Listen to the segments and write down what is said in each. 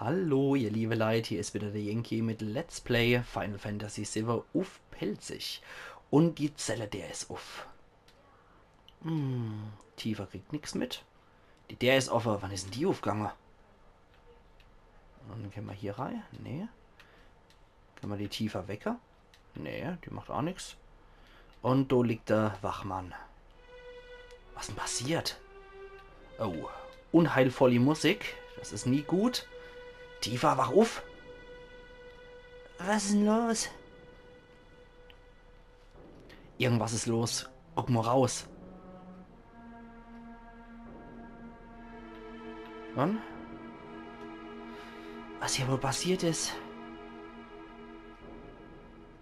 Hallo, ihr liebe Leute, hier ist wieder der Yankee mit Let's Play Final Fantasy VII auf Pelzig. Und die Zelle, der ist auf. Tiefer kriegt nichts mit. Der ist offen. Wann ist denn die aufgegangen? Und dann können wir hier rein. Nee. Können wir die tiefer wecken? Nee, die macht auch nichts. Und da liegt der Wachmann. Was denn passiert? Oh, unheilvolle Musik. Das ist nie gut. Tiefer, wach auf! Was ist denn los? Irgendwas ist los. Guck mal raus. Und? Was hier wohl passiert ist?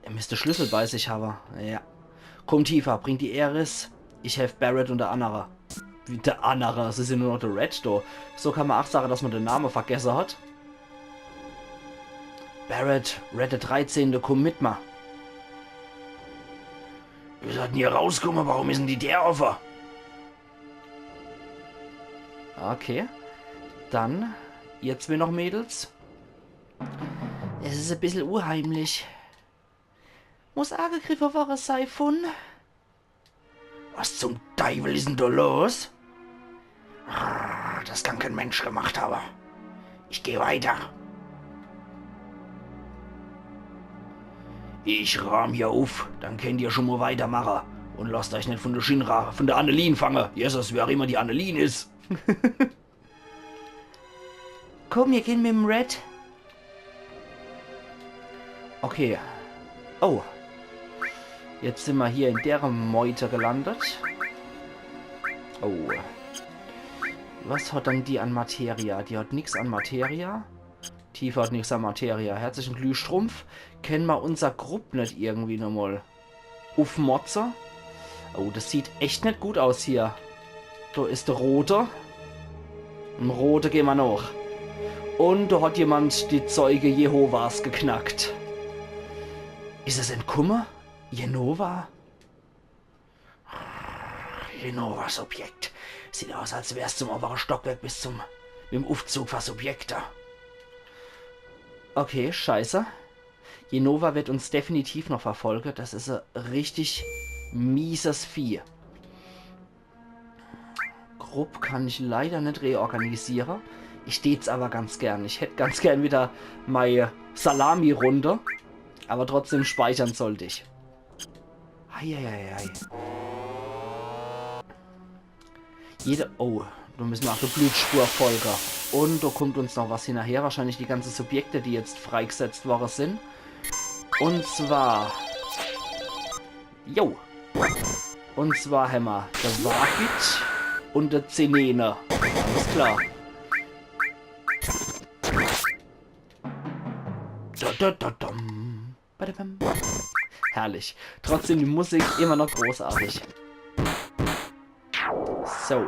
Er müsste Schlüssel bei sich haben. Ja. Komm tiefer, bring die Eris. Ich helfe Barret und der Anara. Wie der Anara? Es ist ja nur noch der Red da. So kann man auch sagen, dass man den Namen vergessen hat. Barret, Red der 13. Komm mit mal. Wir sollten hier rauskommen, warum ist denn der offen? Okay. Dann, ihr zwei noch Mädels. Es ist ein bisschen unheimlich. Muss angegriffen worden sein von... Was zum Teufel ist denn da los? Das kann kein Mensch gemacht haben. Ich gehe weiter. Ich rahm hier auf, dann könnt ihr schon mal weitermachen. Und lasst euch nicht von der Shinra, von der Annelien fangen. Jesus, wer auch immer die Annelien ist. Komm, wir gehen mit dem Red. Okay. Oh. Jetzt sind wir hier in der Meute gelandet. Oh. Was hat dann die an Materia? Die hat nichts an Materia. Tiefer hat nichts an Materia. Herzlichen Glühstrumpf. Kennen wir unser Grupp nicht irgendwie nochmal aufmotzen? Oh, das sieht echt nicht gut aus hier. Da ist der Rote. Im Rote gehen wir noch. Und da hat jemand die Zeuge Jehovas geknackt. Ist es entkommen? Jenova? Jenovas Objekt. Sieht aus, als wäre es zum oberen Stockwerk bis zum... mit dem Aufzug was Objekte. Okay, scheiße. Jenova wird uns definitiv noch verfolgen. Das ist ein richtig mieses Vieh. Grupp kann ich leider nicht reorganisieren. Ich steh's aber ganz gern. Ich hätte ganz gern wieder meine Salami-Runde. Aber trotzdem speichern sollte ich. Eieiei. Oh, da müssen wir auch der Blutspur folgen. Und da kommt uns noch was hinterher. Wahrscheinlich die ganzen Subjekte, die jetzt freigesetzt worden sind. Und zwar... Jo. Und zwar haben wir der Wagit und der Zenene. Alles klar. Herrlich. Trotzdem die Musik immer noch großartig. So.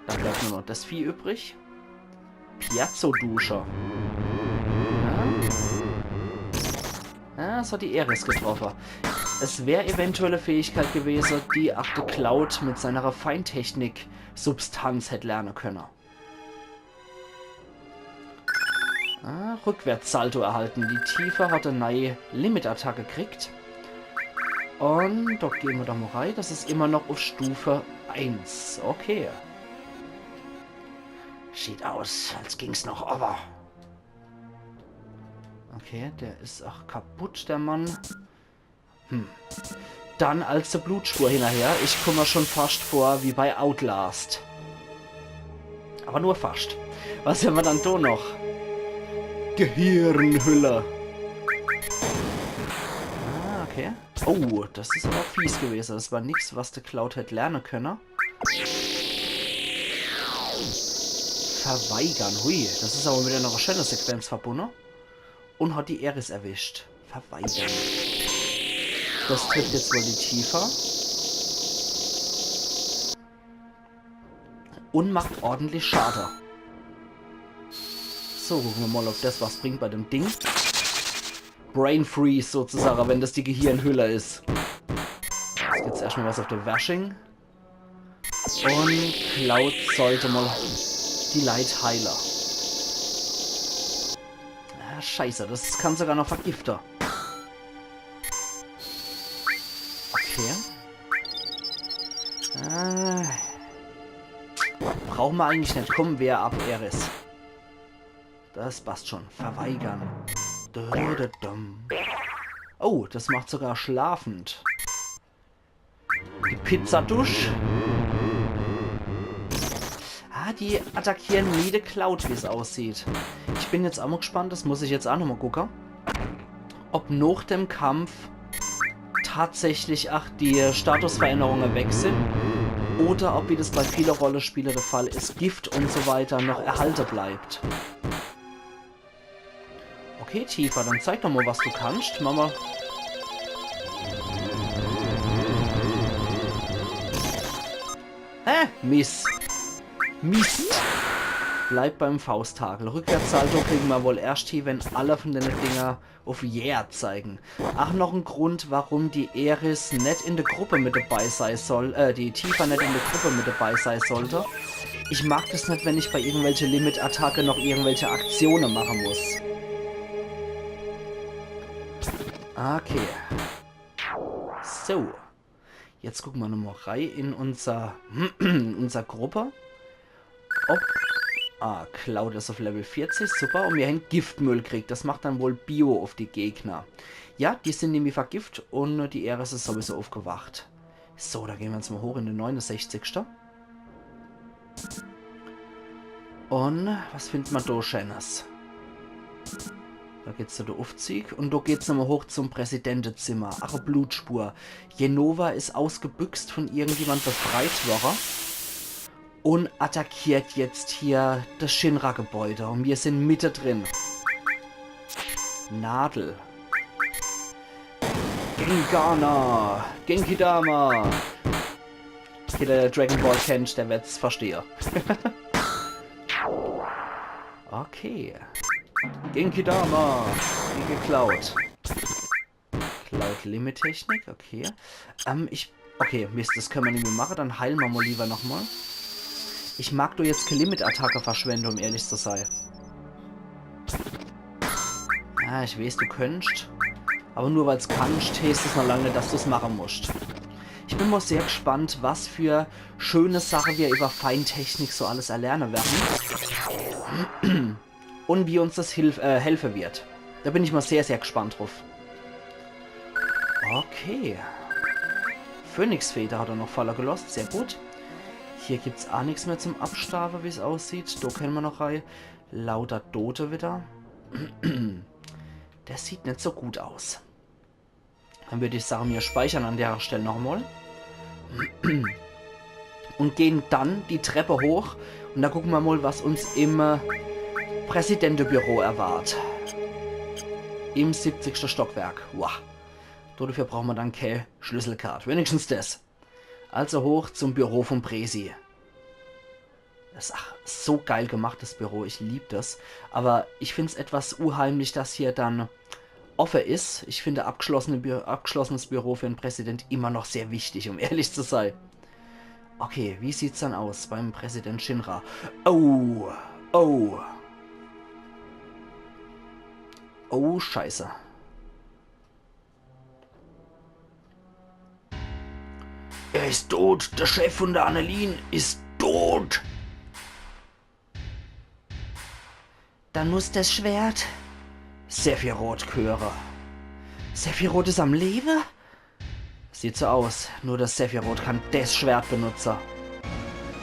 Dann bleibt nur noch das Vieh übrig. Piazzo-Duscher. Ja, das hat die Eris getroffen. Es wäre eventuell eine Fähigkeit gewesen, die auch der Cloud mit seiner Feintechnik-Substanz hätte lernen können. Rückwärtssalto erhalten. Die Tiefe hat eine neue Limit-Attacke gekriegt. Und da gehen wir doch mal rein. Das ist immer noch auf Stufe 1. Okay. Sieht aus, als ging es noch aber. Okay, der ist auch kaputt, der Mann. Dann als der Blutspur hinterher. Ich komme mir schon fast vor wie bei Outlast. Aber nur fast. Was haben wir dann da noch? Gehirnhülle. Okay. Oh, das ist aber fies gewesen. Das war nichts, was der Cloud hätte lernen können. Verweigern. Hui, das ist aber mit einer schönen Sequenz verbunden. Und hat die Eris erwischt. Verweigern. Das trifft jetzt wohl die Tiefer. Und macht ordentlich Schaden. So, gucken wir mal, ob das was bringt bei dem Ding. Brain Freeze sozusagen, wenn das die Gehirnhülle ist. Jetzt gibt es erstmal was auf der Washing. Und Cloud sollte mal die Leid heilen. Ah, scheiße, das kann sogar noch Vergifter. Okay. Brauchen wir eigentlich nicht. Komm, wer ab, Eris. Das passt schon. Verweigern. Oh, das macht sogar schlafend. Die Pizzadusch. Ah, die attackieren jede Cloud, wie es aussieht. Ich bin jetzt auch mal gespannt, das muss ich jetzt auch nochmal gucken. Ob nach dem Kampf tatsächlich die Statusveränderungen weg sind. Oder ob, wie das bei vielen Rollenspielen der Fall ist, Gift und so weiter noch erhalten bleibt. Okay, Tifa, dann zeig doch mal, was du kannst, Mama. Mist. Bleib beim Fausthagel. Rückwärtssalto kriegen wir wohl erst hier, wenn alle von den Dinger auf Yeah zeigen. Ach, noch ein Grund, warum die Eris nicht in der Gruppe mit dabei sein soll, die Tifa nicht in der Gruppe mit dabei sein sollte. Ich mag das nicht, wenn ich bei irgendwelche Limit-Attacke noch irgendwelche Aktionen machen muss. Okay. So. Jetzt gucken wir nochmal rein in unser Gruppe. Cloud ist auf Level 40, super. Und wir haben Giftmüll gekriegt. Das macht dann wohl Bio auf die Gegner. Ja, die sind nämlich vergift und die Eris ist sowieso aufgewacht. So, da gehen wir jetzt mal hoch in den 69. Und was findet man da Schönes? Da geht's zu der Aufzug und da geht's nochmal hoch zum Präsidentenzimmer. Ach, eine Blutspur. Jenova ist ausgebüxt, von irgendjemand befreit worden. Und attackiert jetzt hier das Shinra-Gebäude. Und wir sind mittendrin. Nadel. Gengana. Genkidama. Jeder, der Dragon Ball kennt, der wird's verstehen. Okay. Genkidama. Wie geklaut. Cloud-Limit-Technik, okay. Okay, Mist, das können wir nicht mehr machen. Dann heilen wir mal lieber nochmal. Ich mag du jetzt keine Limit-Attacke verschwenden, um ehrlich zu sein. Ja, ich weiß, du könntest. Aber nur weil es kannst, heißt es noch lange, dass du es machen musst. Ich bin mal sehr gespannt, was für schöne Sachen wir über Feintechnik so alles erlernen werden. Und wie uns das helfen wird. Da bin ich mal sehr, sehr gespannt drauf. Okay. Phönixfeder hat er noch voller gelost, sehr gut. Hier gibt es auch nichts mehr zum Abstrafen, wie es aussieht. Da können wir noch rein. Lauter Tote wieder. Der sieht nicht so gut aus. Dann würde ich sagen, wir speichern an der Stelle nochmal. Und gehen dann die Treppe hoch. Und da gucken wir mal, was uns im Präsidentenbüro erwartet. Im 70. Stockwerk. Wow. Dafür brauchen wir dann keine Schlüsselkarte. Wenigstens das. Also hoch zum Büro vom Präsi. Das ist so geil gemacht, das Büro. Ich liebe das. Aber ich finde es etwas unheimlich, dass hier dann offen ist. Ich finde abgeschlossenes Büro für einen Präsident immer noch sehr wichtig, um ehrlich zu sein. Okay, wie sieht's dann aus beim Präsident Shinra? Oh, oh. Oh, scheiße. Er ist tot. Der Chef von der Annelien ist tot. Dann muss das Schwert Sephiroth gehören. Sephiroth ist am Leben? Sieht so aus. Nur das Sephiroth kann das Schwert benutzen.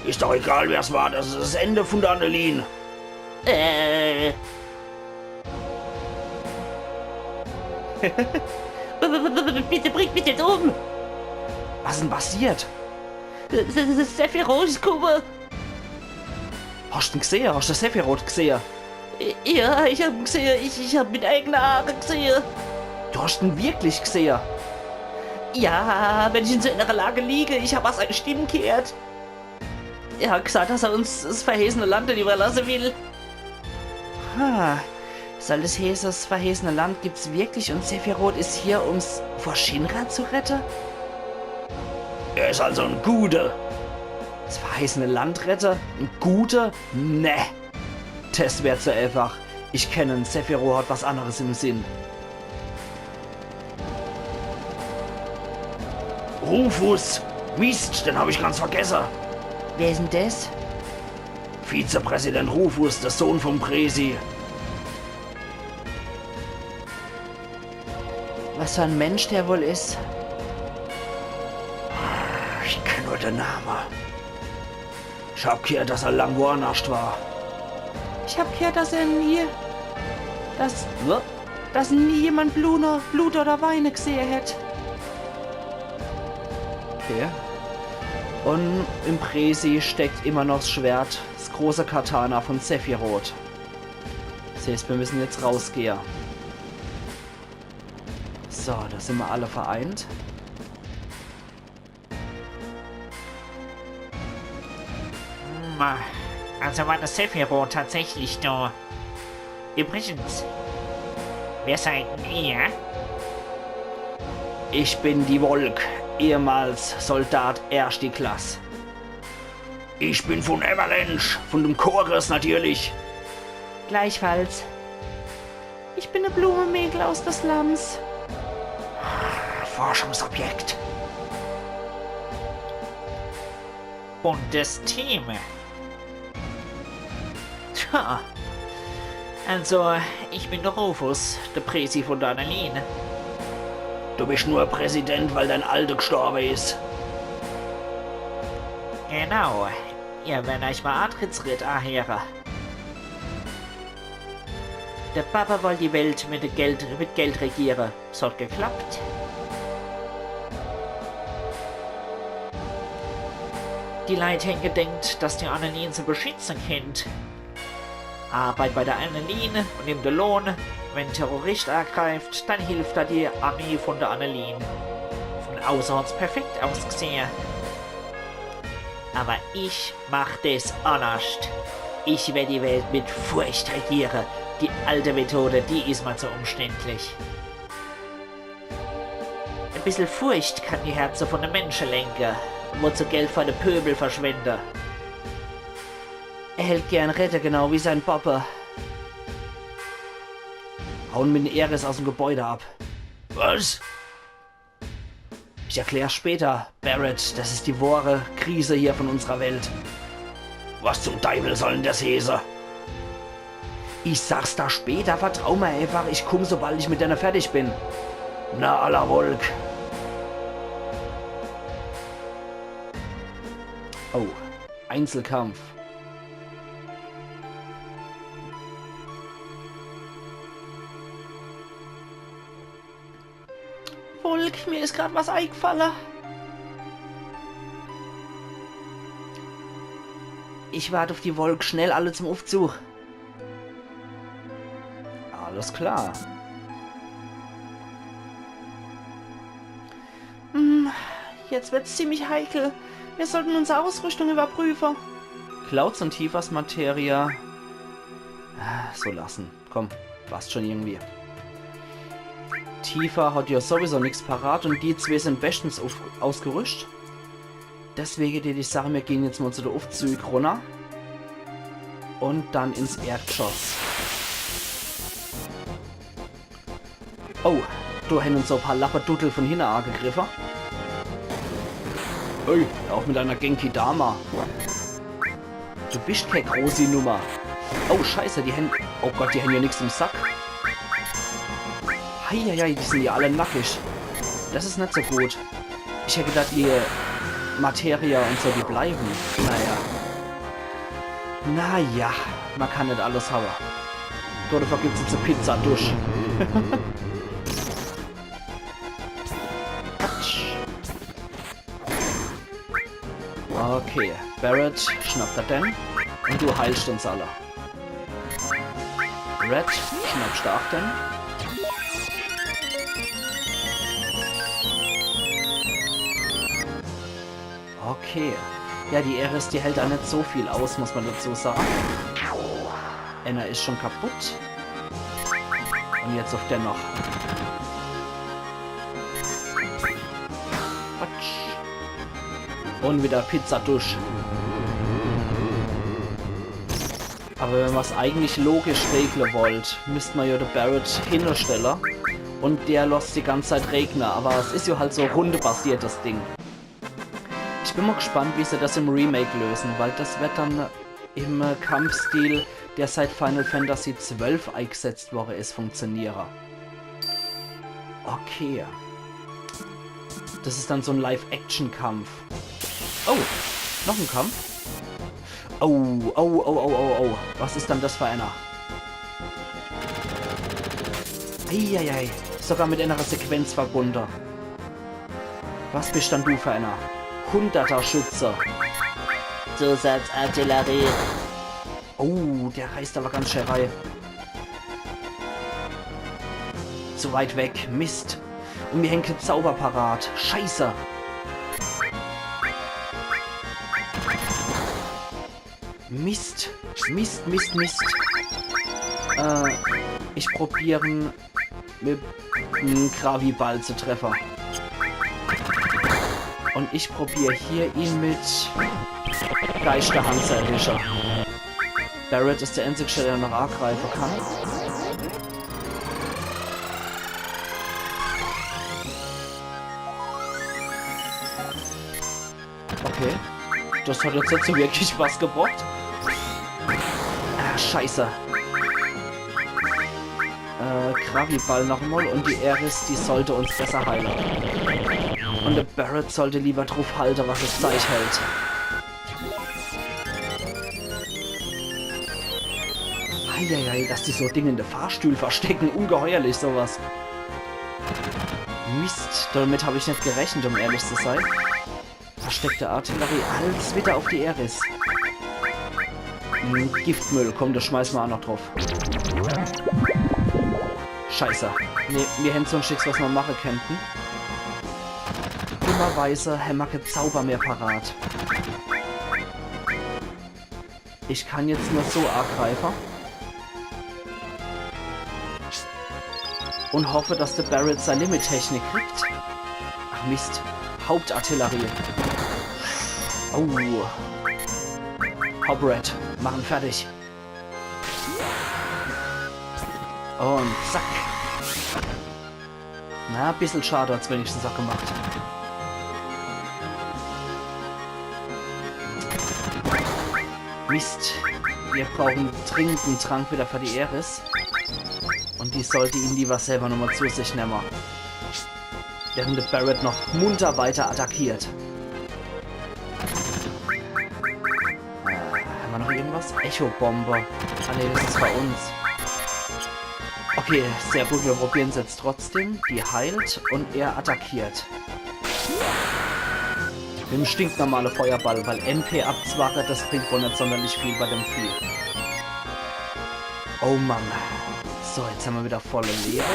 Ist doch egal, wer es war. Das ist das Ende von der Annelien. Bitte bringt mich jetzt um! Was ist denn passiert? Das ist Sephiroth, Kuba. Hast du ihn gesehen? Hast du Sephiroth gesehen? Ja, ich hab ihn gesehen. Ich hab mit eigenen Augen gesehen. Du hast ihn wirklich gesehen? Ja, wenn ich in so einer Lage liege, ich hab aus seinen Stimmen gehört. Er hat gesagt, dass er uns das verhesene Land nicht überlassen will. Soll das heißen, das verhesene Land gibt's wirklich und Sephiroth ist hier, um's vor Shinra zu retten? Er ist also ein Guter. Das verheißene Land retten? Ein Guter? Ne. Das wäre zu einfach. Ich kenne ihn, Sephiroth hat was anderes im Sinn. Rufus! Mist, den habe ich ganz vergessen. Wer ist denn das? Vizepräsident Rufus, der Sohn vom Presi. Was für ein Mensch der wohl ist. Ich kenne nur den Namen. Ich hab gehört, dass er lang woanders war. Ich hab gehört, dass er nie... Dass nie jemand Blut oder Weine gesehen hätte. Okay. Und im Presi steckt immer noch das Schwert, das große Katana von Sephiroth. Das heißt, wir müssen jetzt rausgehen. So, da sind wir alle vereint. Also war das Sephiroth tatsächlich da. Übrigens, wer seid ihr? Ich bin die Wolk, ehemals Soldat 1. Klasse. Ich bin von Avalanche, von dem Chorus natürlich. Gleichfalls. Ich bin eine Blumenmägel aus des Slums. Forschungsobjekt. Und das Team. Tja. Also, ich bin der Rufus, der Presi von der Annalene. Du bist nur Präsident, weil dein Alter gestorben ist. Genau. Ihr werdet euch mal Antrittsritt anhören. Der Papa wollte die Welt mit Geld regieren. Es hat geklappt. Die Leute haben gedacht, dass die Annalene sie beschützen kennt. Arbeit bei der Annalene und nimmt den Lohn. Wenn ein Terrorist angreift, dann hilft er die Armee von der Annalene. Von außen hat's perfekt ausgesehen. Aber ich mach das anders. Ich werde die Welt mit Furcht regieren. Die alte Methode, die ist mal zu umständlich. Ein bisschen Furcht kann die Herzen von den Menschen lenken, wozu Geld für den Pöbel verschwenden. Er hält gern Retter, genau wie sein Papa. Hauen mit den Eris aus dem Gebäude ab. Was? Ich erklär's später, Barrett. Das ist die wahre Krise hier von unserer Welt. Was zum Teufel soll denn das heißen? Ich sag's da später, vertrau mir einfach. Ich komm, sobald ich mit deiner fertig bin. Na, aller Wolk. Oh, Einzelkampf. Volk, mir ist gerade was eingefallen. Ich warte auf die Wolk, schnell alle zum Aufzug. Alles klar. Jetzt wird's ziemlich heikel. Wir sollten unsere Ausrüstung überprüfen. Clouds und Tiefers Materia. So lassen. Komm, passt schon irgendwie. Tifa hat ja sowieso nichts parat und die zwei sind bestens ausgerüstet. Deswegen würde ich sagen, wir gehen jetzt mal zu der Aufzug runter. Und dann ins Erdgeschoss. Oh, da haben uns so ein paar Lapperdudel von hinten angegriffen. Hey, auch mit einer Genki Dama. Du bist keine große Nummer. Oh, scheiße, die haben... Oh Gott, die haben ja nichts im Sack. Heieiei, die sind ja alle nackig. Das ist nicht so gut. Ich hätte gedacht, die Materia und so, die bleiben. Naja, man kann nicht alles haben. Dafür gibt es jetzt eine Pizza durch. Okay, Barrett schnappt er denn. Und du heilst uns alle. Red, schnappst du auch denn? Okay. Ja, die Eris, die hält da nicht so viel aus, muss man dazu sagen. Anna ist schon kaputt. Und jetzt auf der noch. Quatsch. Und wieder Pizza durch. Aber wenn man es eigentlich logisch regeln wollt, müsste man ja den Barret hinstellen und der lässt die ganze Zeit regnen. Aber es ist ja halt so rundebasiertes Ding. Ich bin mal gespannt, wie sie das im Remake lösen, weil das wird dann im Kampfstil, der seit Final Fantasy XII eingesetzt worden ist, funktionieren. Okay. Das ist dann so ein Live-Action-Kampf. Oh, noch ein Kampf? Oh. Was ist dann das für einer? Eieiei. Sogar mit einer Sequenz verbunden. Was bist dann du für einer? 100er Schütze. Zusatzartillerie. Oh, der reißt aber ganz schön rein. Zu weit weg. Mist. Und mir hängt ein Zauber parat. Scheiße. Mist. Mist. Ich probiere mit einem Graviball zu treffen. Und ich probiere hier ihn mit Geisterhand zu erwischen. Barret ist der einzige, der noch angreifen kann. Okay. Das hat jetzt nicht so wirklich was gebracht. Ah, scheiße. Graviball nochmal und die Eris, die sollte uns besser heilen. Und der Barret sollte lieber drauf halten, was es Zeit hält. Eieiei, dass die so Dinge in der Fahrstuhl verstecken. Ungeheuerlich sowas. Mist, damit habe ich nicht gerechnet, um ehrlich zu sein. Versteckte Artillerie, alles wieder auf die Eris. Giftmüll, komm, das schmeißen wir auch noch drauf. Scheiße. Ne, wir hätten so ein Schicks, was wir machen könnten. Dummerweise haben wir kein Zauber mehr parat. Ich kann jetzt nur so angreifen. Und hoffe, dass der Barret seine Limit-Technik kriegt. Ach Mist. Hauptartillerie. Oh. Hobred. Machen fertig. Und zack. Na, ein bisschen schade hat's wenigstens auch gemacht. Mist. Wir brauchen dringend einen Trank wieder für die Eris. Und die sollte ihn lieber selber nochmal zu sich nehmen. Während der Barret noch munter weiter attackiert. Haben wir noch irgendwas? Echo-Bombe. Ah ne, das ist bei uns. Okay, sehr gut, wir probieren es jetzt trotzdem. Die heilt und er attackiert. Mit dem stinknormale Feuerball, weil MP abzwache, das bringt wohl nicht sonderlich viel bei dem Vieh. Oh Mann. So, jetzt haben wir wieder volle Leere.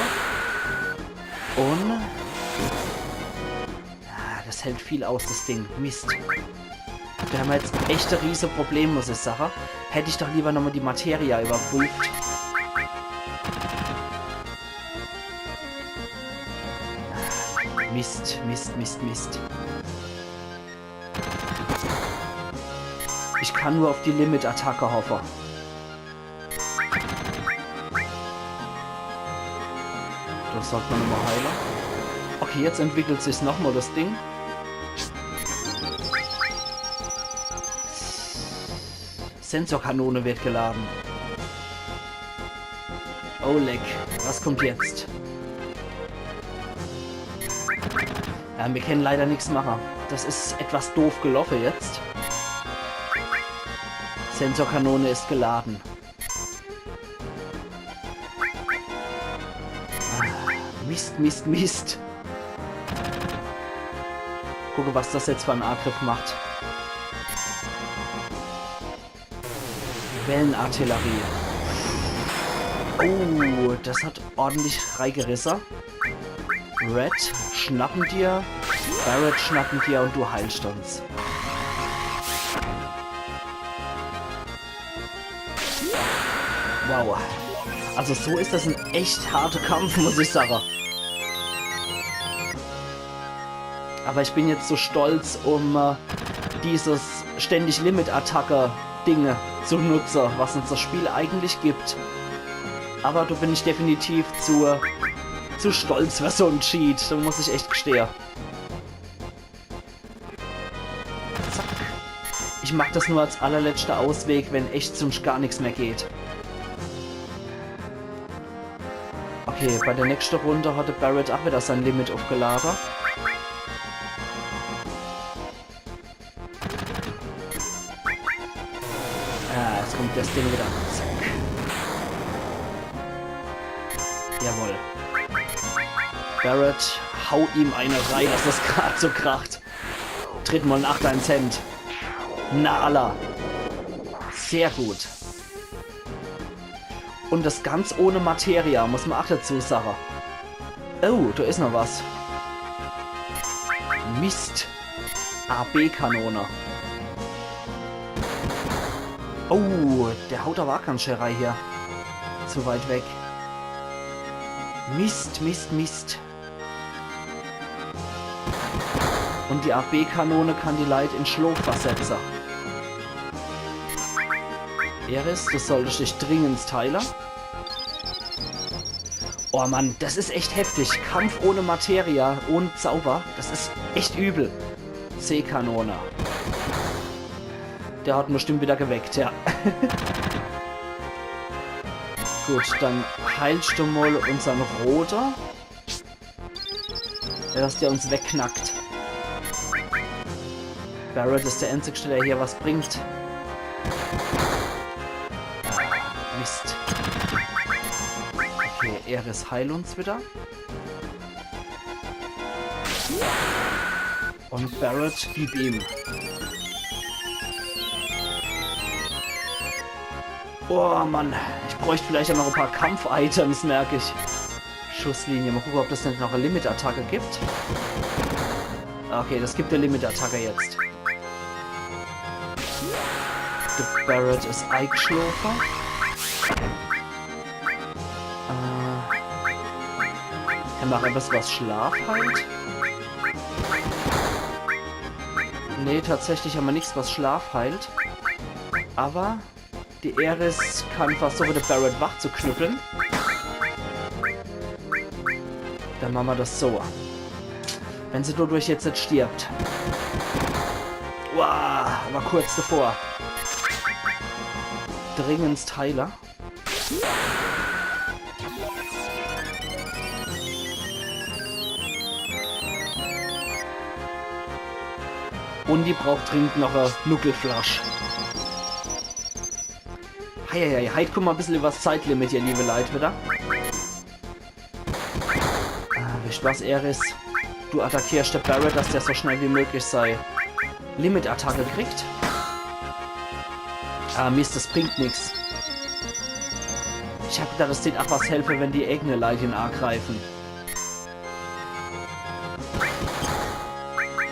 Und... das hält viel aus, das Ding. Mist. Wir haben jetzt echte riesige Probleme, muss ich sagen. Hätte ich doch lieber nochmal die Materia überprüft. Mist. Ich kann nur auf die Limit-Attacke hoffen. Das sollte man nochmal heilen. Okay, jetzt entwickelt sich nochmal das Ding. Sensorkanone wird geladen. Oh leck, was kommt jetzt? Ja, wir können leider nichts machen. Das ist etwas doof gelaufen jetzt. Sensorkanone ist geladen. Mist. Gucke, was das jetzt für einen Angriff macht. Wellenartillerie. Oh, das hat ordentlich reingerissen. Red, schnappen dir. Barret, schnappen dir und du heilst uns. Wow. Also so ist das ein echt harter Kampf, muss ich sagen. Aber ich bin jetzt so stolz, um dieses ständig Limit-Attacke Dinge zunutze, was uns das Spiel eigentlich gibt. Aber da bin ich definitiv zu stolz für so ein Cheat. Da muss ich echt gestehen. Zack. Ich mache das nur als allerletzter Ausweg, wenn echt sonst gar nichts mehr geht. Okay, bei der nächsten Runde hatte Barrett auch wieder sein Limit aufgeladen. Ah, jetzt kommt das Ding wieder. Zack. Jawohl. Barrett, hau ihm eine rein, dass das gerade so kracht. Tritt mal nach deinen Cent. Na Allah. Sehr gut. Und das ganz ohne Materia, muss man auch dazu sagen. Oh, da ist noch was. Mist. AB-Kanone. Oh, der haut aber auch ganz schön rein hier. Zu weit weg. Mist, Mist, Mist. Und die AB-Kanone kann die Leute in Schlaf versetzen. Eris, das sollte dich dringend teilen. Oh Mann, das ist echt heftig. Kampf ohne Materia, ohne Zauber. Das ist echt übel. C-Kanone. Der hat ihn bestimmt wieder geweckt, ja. Gut, dann heilst du mal unseren Roter. Dass der uns wegknackt. Barrett ist der einzige, der hier was bringt. Mist. Okay, Eris heil uns wieder. Und Barrett, gib ihm. Oh Mann, ich bräuchte vielleicht auch noch ein paar Kampf-Items, merke ich. Schusslinie, mal gucken, ob das nicht noch eine Limit-Attacke gibt. Okay, das gibt eine Limit-Attacke jetzt. Der Barrett ist Eichschläfer. Er macht etwas, was Schlaf heilt. Nee, tatsächlich haben wir nichts, was Schlaf heilt. Aber die Eris kann versuchen, den Barrett wach zu knüppeln. Dann machen wir das so. Wenn sie dadurch jetzt nicht stirbt. Wow, war kurz davor. Dringend Heiler. Und die braucht dringend noch eine Nuckelflasche. Heieiei, heute kommen wir ein bisschen über das Zeitlimit hier, liebe Leute, wieder. Wisst was, Eris? Du attackierst den Barrett, dass der so schnell wie möglich sei Limit-Attacke kriegt. Mist, das bringt nichts. Ich hab gedacht, es sieht auch was helfen, wenn die eigene Leute ihn angreifen.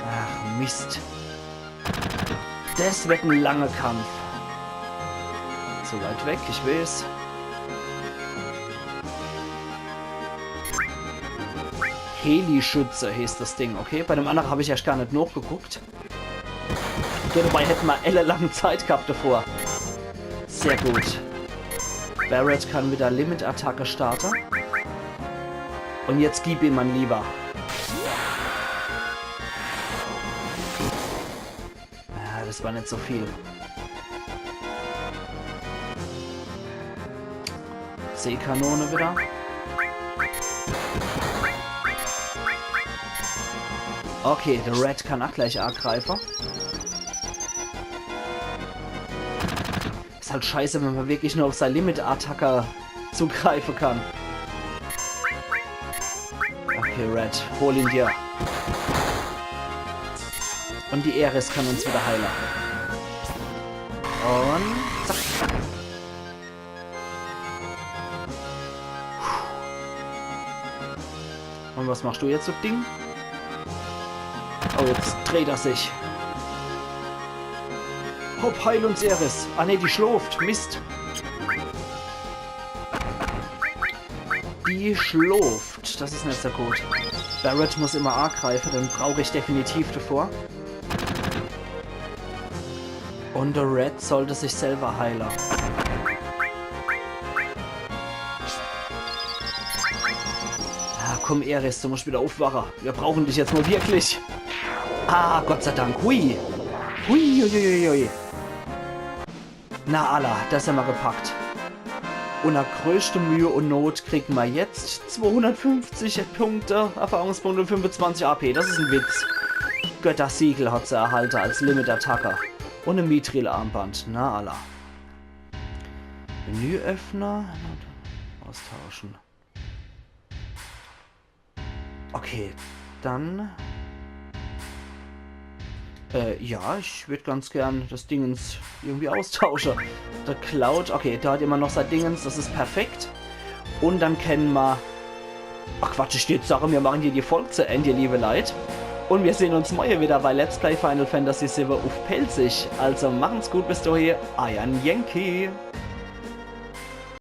Ach, Mist. Das wird ein langer Kampf. So weit weg, ich weiß. Heli-Schütze hieß das Ding, okay? Bei dem anderen habe ich erst gar nicht nachgeguckt. Dabei hätten wir ellenlange Zeit gehabt davor. Sehr gut. Barrett kann wieder Limit-Attacke starten. Und jetzt gib ihm mein Lieber. Ja, das war nicht so viel. Seekanone wieder. Okay, der Red kann auch gleich angreifen. Ist halt scheiße, wenn man wirklich nur auf seine Limit-Attacke zugreifen kann. Okay, Red, hol ihn dir. Und die Eris kann uns wieder heilen. Und zack. Und was machst du jetzt, so Ding? Oh, jetzt dreht er sich. Hopp, heil uns, Eris. Ah ne, die schläft. Mist. Die schläft. Das ist nicht so gut. Barrett muss immer angreifen, dann brauche ich definitiv davor. Und der Red sollte sich selber heilen. Ah, komm, Eris, du musst wieder aufwachen. Wir brauchen dich jetzt mal wirklich. Ah, Gott sei Dank. Hui. Hui, hui, hui, hui. Na Allah, das haben wir gepackt. Unter größter Mühe und Not kriegen wir jetzt 250 Punkte, Erfahrungspunkte und 25 AP. Das ist ein Witz. Göttersiegel hat sie erhalten als Limit-Attacke. Und ein Mithril-Armband. Na Allah. Menüöffner. Austauschen. Okay, dann... ja, ich würde ganz gern das Dingens irgendwie austauschen. Der Cloud, okay, der hat immer noch sein Dingens, das ist perfekt. Und dann kennen wir... Ach Quatsch, ich steht Sache, wir machen hier die Folge zu Ende, liebe Leute. Und wir sehen uns morgen wieder bei Let's Play Final Fantasy VII auf Pelzig. Also machen's gut bis dahin, Iron Yankee.